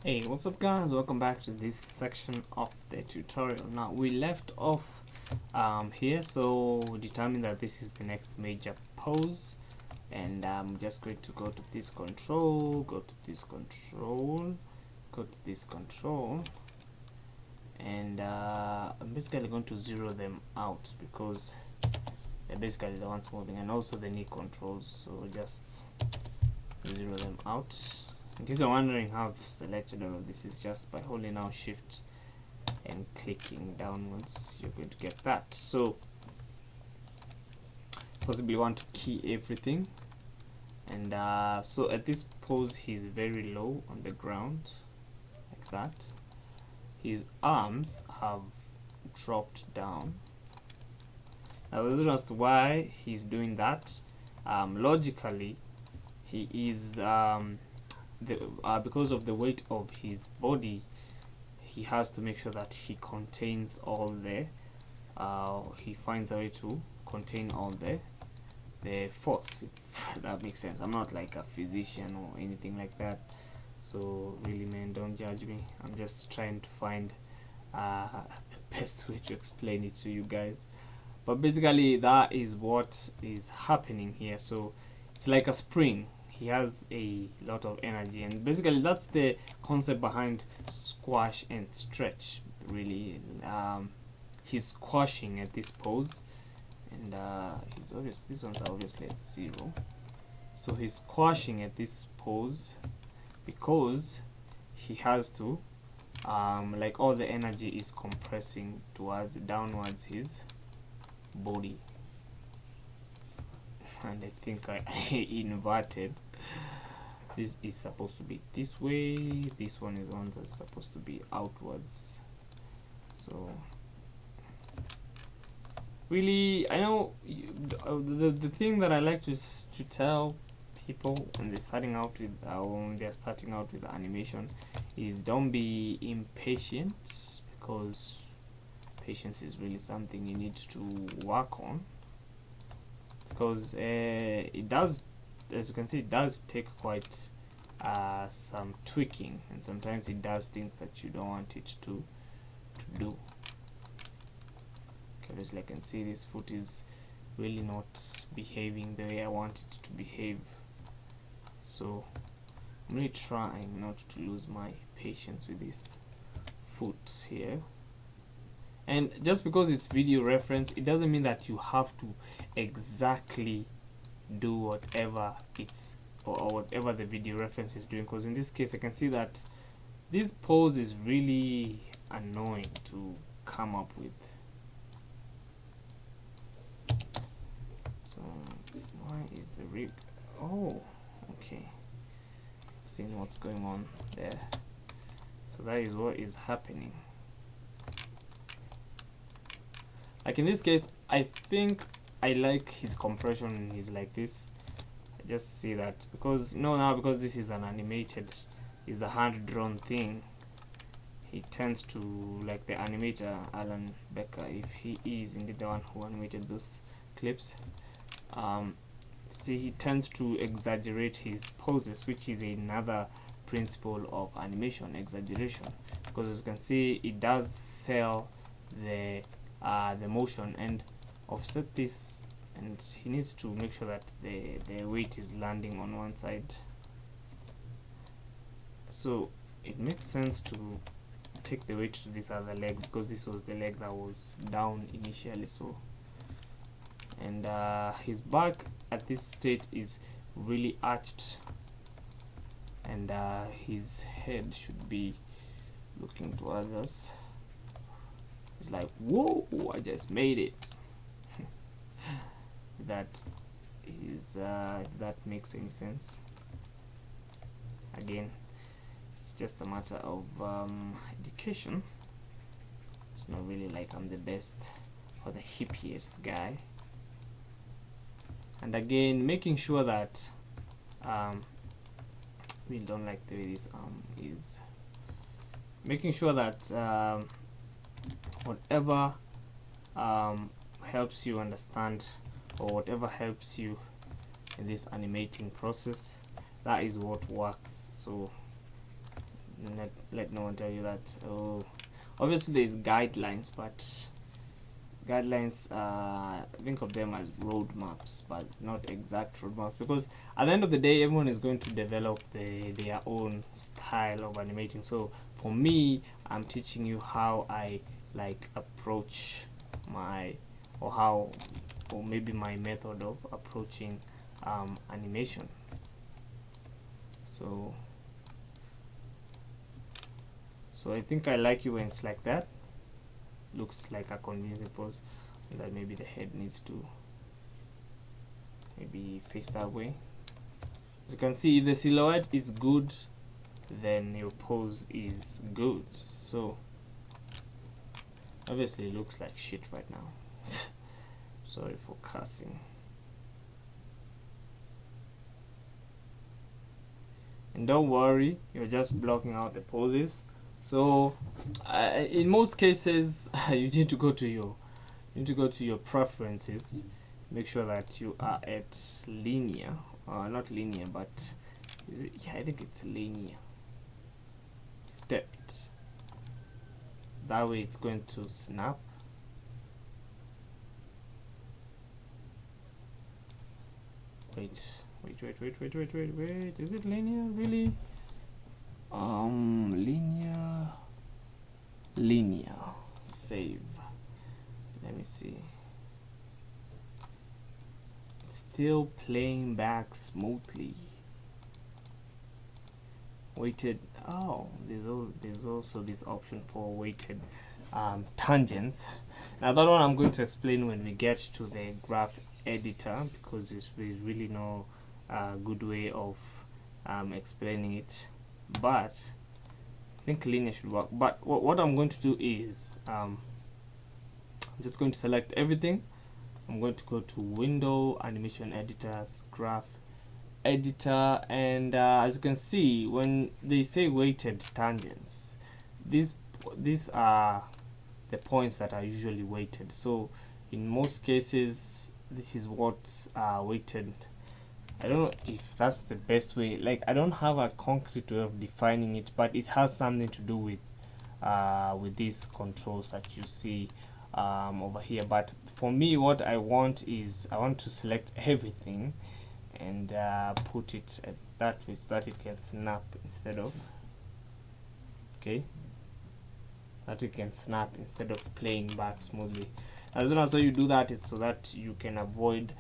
Hey, what's up guys, welcome back to this section of the tutorial. Now we left off here, so we determined that this is the next major pose, and I'm just going to go to this control, go to this control, go to this control, and I'm basically going to zero them out because they're basically the ones moving, and also the knee controls, so just zero them out. In case you're wondering how I've selected all of this, is just by holding down shift and clicking downwards, you're going to get that. So possibly want to key everything, and so at this pose he's very low on the ground like that. His arms have dropped down. Now the reason as to why he's doing that, logically he is because of the weight of his body, he has to make sure that he contains all the he finds a way to contain all the force, if that makes sense. I'm not like a physician or anything like that, so really, man, don't judge me. I'm just trying to find the best way to explain it to you guys. But basically that is what is happening here. So it's like a spring. He has a lot of energy, and basically that's the concept behind squash and stretch, really. He's squashing at this pose, and these ones are obviously at 0, so he's squashing at this pose because he has to like all the energy is compressing downwards his body. And I think I inverted. This is supposed to be this way, this one is one that's supposed to be outwards. So really, I know the thing that I like to tell people when they're starting out with animation is don't be impatient, because patience is really something you need to work on, because it does, as you can see, it does take quite some tweaking, and sometimes it does things that you don't want it to do. Okay, obviously I can see this foot is really not behaving the way I want it to behave, so I'm really trying not to lose my patience with this foot here. And just because it's video reference, it doesn't mean that you have to exactly do whatever it's or whatever the video reference is doing, because in this case I can see that this pose is really annoying to come up with. So why is the rig? Oh, okay, seeing what's going on there. So that is what is happening. Like in this case, I think I like his compression when he's like this. I just see that because because this is an animated, is a hand-drawn thing, he tends to, like the animator Alan Becker, if he is indeed the one who animated those clips, see, he tends to exaggerate his poses, which is another principle of animation, exaggeration, because as you can see, it does sell the motion and offset this, and he needs to make sure that the weight is landing on one side. So it makes sense to take the weight to this other leg, because this was the leg that was down initially. So, and his back at this state is really arched, and his head should be looking towards us. It's like, whoa, I just made it. That is if that makes any sense. Again, it's just a matter of education. It's not really like I'm the best or the hippiest guy. And again, making sure that we don't like the way this is. Making sure that whatever helps you understand, or whatever helps you in this animating process, that is what works. So let no one tell you that. Oh, obviously there's guidelines, but guidelines, think of them as roadmaps, but not exact roadmaps, because at the end of the day everyone is going to develop their own style of animating. So for me, I'm teaching you how I like approach my, or maybe my method of approaching animation. So I think I like it when it's like that. Looks like a convenient pose, that maybe the head needs to maybe face that way. As you can see, if the silhouette is good, then your pose is good. So obviously it looks like shit right now. Sorry for cussing. And don't worry, you're just blocking out the poses. So in most cases you need to go to your preferences, make sure that you are at linear, not linear, but is it, yeah, I think it's linear, stepped. That way it's going to snap. Wait, is it linear really? Linear, save. Let me see. It's still playing back smoothly. Weighted. Oh, there's also this option for weighted tangents. Now that one I'm going to explain when we get to the graph editor, because there's really no good way of explaining it, but I think linear should work. But what I'm going to do is I'm just going to select everything. I'm going to go to Window, Animation Editors, Graph Editor, and as you can see, when they say weighted tangents, these are the points that are usually weighted. So in most cases, this is what's weighted. I don't know if that's the best way. Like, I don't have a concrete way of defining it, but it has something to do with these controls that you see over here. But for me, what I want is I want to select everything and put it at that way so that it can snap instead of playing back smoothly. As soon as you do that, is so that you can avoid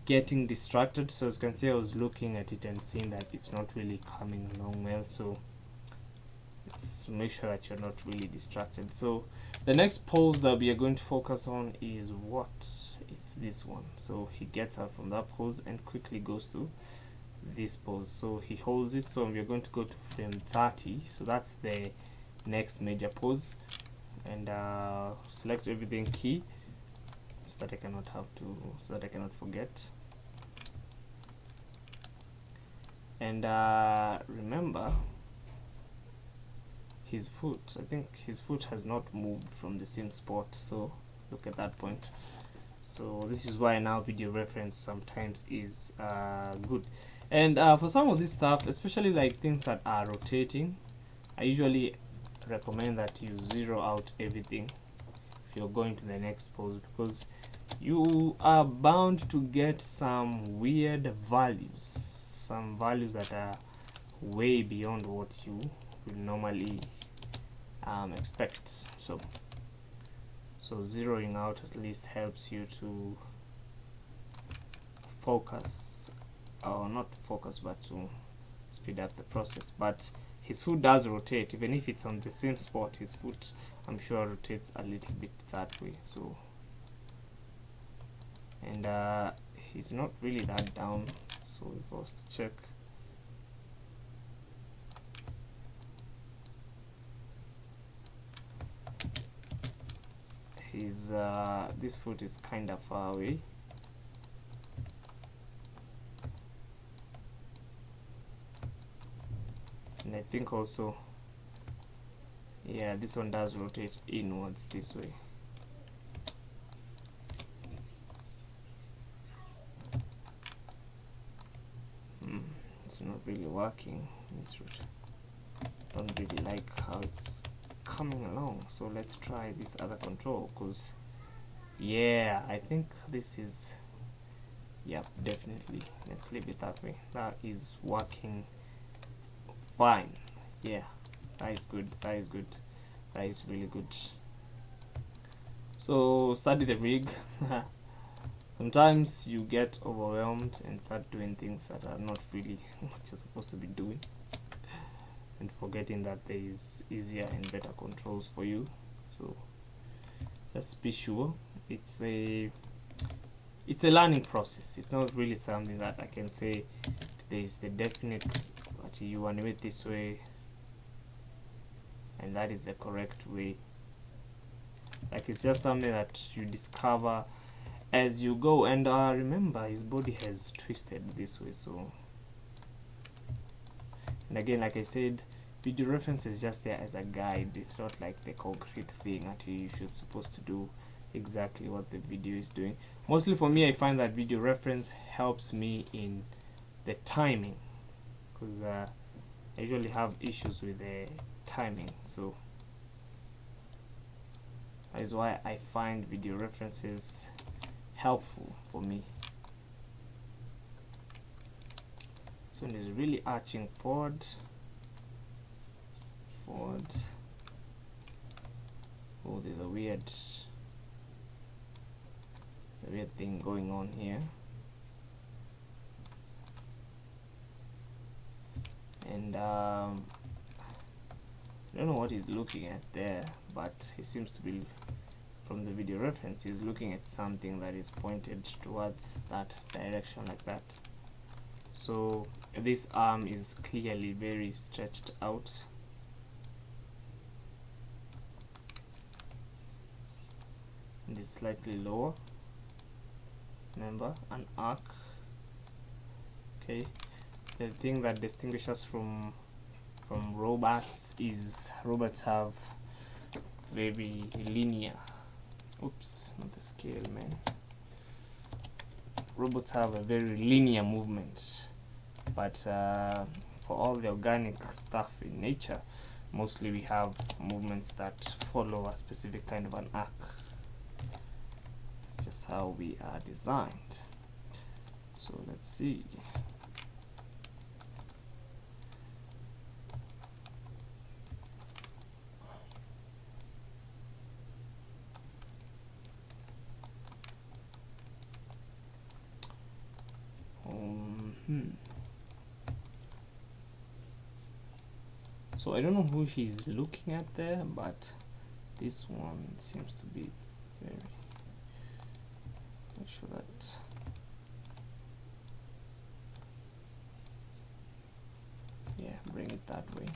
getting distracted. So as you can see, I was looking at it and seeing that it's not really coming along well, so let's make sure that you're not really distracted. So the next pose that we are going to focus on is it's this one. So he gets out from that pose and quickly goes to this pose. So he holds it. So we're going to go to frame 30. So that's the next major pose, and select everything key so that I cannot forget. And remember his foot. I think his foot has not moved from the same spot, so look at that point. So this is why now video reference sometimes is good. And for some of this stuff, especially like things that are rotating, I usually recommend that you zero out everything if you're going to the next pose, because you are bound to get some weird values, some values that are way beyond what you will normally expect. So zeroing out at least helps you to focus, or not focus, but to speed up the process. But his foot does rotate, even if it's on the same spot. His foot, I'm sure, rotates a little bit that way. So, and he's not really that down, so if I was to check, his this foot is kind of far away. And I think also, yeah, this one does rotate inwards this way. It's not really working. It's don't really like how it's coming along. So let's try this other control, because yeah, I think this is, yep, definitely, let's leave it that way. That is working fine. Yeah, that is good, that is good, that is really good. So study the rig. Sometimes you get overwhelmed and start doing things that are not really what you're supposed to be doing, and forgetting that there is easier and better controls for you. So just be sure it's a learning process. It's not really something that I can say there is the definite that you animate this way and that is the correct way. Like, it's just something that you discover as you go. And remember, his body has twisted this way, so, and again, like I said, video reference is just there as a guide. It's not like the concrete thing that you should supposed to do exactly what the video is doing. Mostly for me, I find that video reference helps me in the timing, because I usually have issues with the timing, so that is why I find video references helpful for me. So it is really arching forward. Oh, there's a weird thing going on here. And I don't know what he's looking at there, but he seems to be, from the video reference, he's looking at something that is pointed towards that direction, like that. So this arm is clearly very stretched out. And is slightly lower. Remember, an arc. Okay, the thing that distinguishes from robots is robots have very linear, oops, not the scale, man. Robots have a very linear movement, but for all the organic stuff in nature, mostly we have movements that follow a specific kind of an arc. It's just how we are designed. So let's see. So I don't know who he's looking at there, but this one seems to be very, make sure that bring it that way.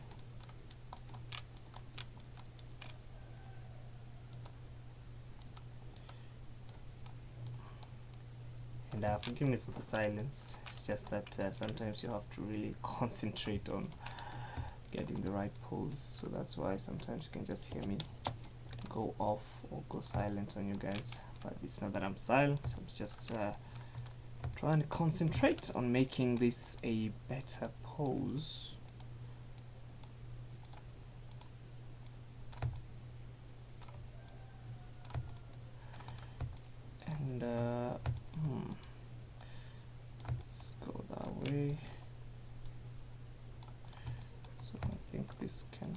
And forgive me for the silence, it's just that sometimes you have to really concentrate on getting the right pose, so that's why sometimes you can just hear me go off or go silent on you guys. But it's not that I'm silent, I'm just trying to concentrate on making this a better pose. And let's go that way. So I think this can,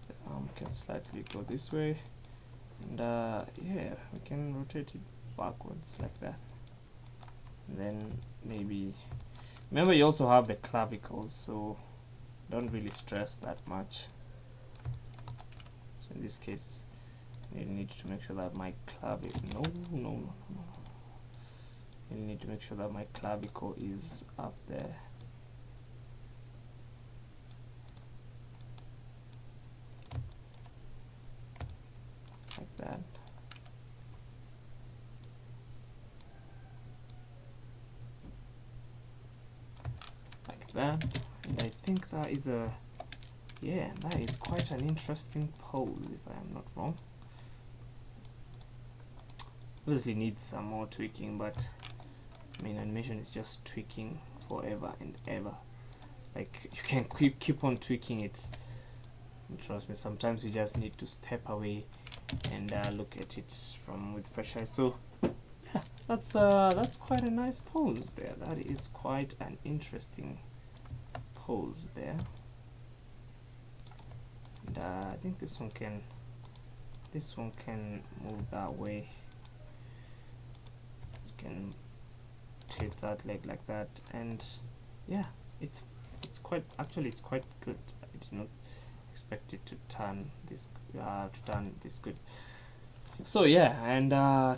the arm can slightly go this way, and yeah, we can rotate it backwards like that. And then maybe, remember, you also have the clavicles, so don't really stress that much. So in this case, you need to make sure that my clavicle, you need to make sure that my clavicle is up there. Like that. Like that. And I think that is a yeah, that is quite an interesting pose, if I am not wrong. Obviously needs some more tweaking, but I mean, animation is just tweaking forever and ever. Like, you can keep on tweaking it. And trust me, sometimes you just need to step away and look at it from with fresh eyes. So yeah, that's quite a nice pose there. That is quite an interesting pose there. And I think this one can move that way. You can tilt that leg like that, and yeah, it's quite good. I did not expect it to turn this good. So yeah, and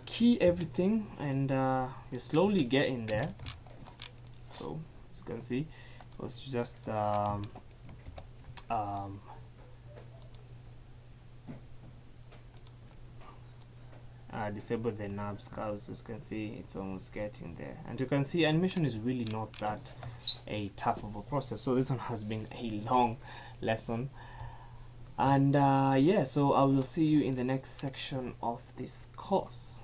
key everything, and you're slowly getting there. So as you can see, it was just disable the knobs curves. As you can see, it's almost getting there, and you can see animation is really not that tough of a process. So this one has been a long lesson, and yeah, so I will see you in the next section of this course.